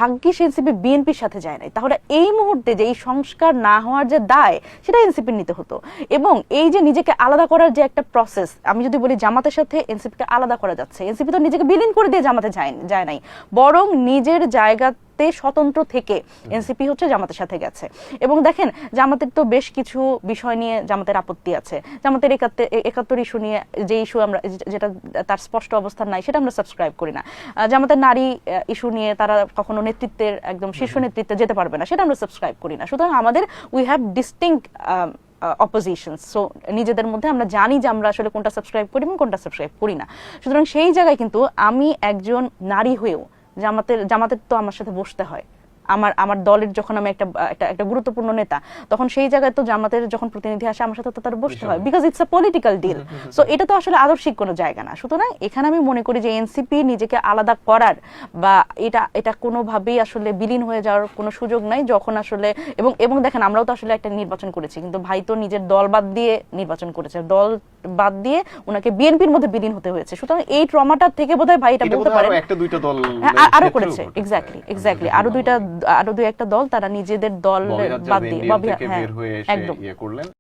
ভাগ্যিস এনসিপি বিএনপির সাথে যায় নাই, তাহলে এই মুহূর্তে যে এই সংস্কার না হওয়ার যে দায় সেটা এনসিপির নিতে হতো। এবং এই যে নিজেকে আলাদা করার যে একটা প্রসেস, আমি যদি বলি জামাতের সাথে এনসিপিকে আলাদা করা যাচ্ছে, এনসিপি তো নিজেকে বিলীন করে দিয়ে জামাতে যায় নাই, বরং নিজের জায়গা স্বতন্ত্র থেকে এনসিপি হচ্ছে জামাতের সাথে গেছে। এবং দেখেন জামাতের তো বেশ কিছু বিষয় নিয়ে জামাতের আপত্তি আছে। জামাতের ৭১ ইস্যু নিয়ে যে ইস্যু আমরা যেটা তার স্পষ্ট অবস্থান নাই সেটা আমরা সাবস্ক্রাইব করি না। জামাতের নারী ইস্যু নিয়ে তারা কখনো নেতৃত্বের একদম শীর্ষ নেতৃত্বে যেতে পারবে না, সেটা আমরা সাবস্ক্রাইব করি না। সুতরাং আমাদের we have distinct opposition. So নিজেদের মধ্যে আমরা জানি যে আমরা আসলে কোনটা সাবস্ক্রাইব করি এবং কোনটা সাবস্ক্রাইব করি না। সুতরাং সেই জায়গায় কিন্তু আমি একজন নারী হয়েও জামাতের তো আমার সাথে বসতে হয়। আমার দলের যখন আমি একটা গুরুত্বপূর্ণ নেতা, তখন সেই জায়গায় তো জামাতের যখন প্রতিনিধি আসে আমার সাথে তো তার বসতে হয়, because it's a political deal. So এটা তো আসলে আদর্শিক কোনো জায়গা না। সুতরাং এখানে আমি মনে করি যে এনসিপি নিজেকে আলাদা করার বা এটা কোনোভাবেই আসলে বিলীন হয়ে যাওয়ার কোনো সুযোগ নাই, যখন আসলে এবং দেখেন আমরাও তো আসলে একটা নির্বাচন করেছি, কিন্তু ভাই তো নিজের দল বাদ দিয়ে নির্বাচন করেছে, দল বাদ দিয়ে ওনাকে বিএনপির মধ্যে বিলীন হতে হয়েছে। সুতরাং এই ট্রমাটার থেকে বোধহয় ভাই এটা বলতে পারেন একটা দুইটা দল আরো করেছে। এক্স্যাক্টলি আরো দুই একটা দল তারা নিজেদের দল বাদ দিয়ে একদম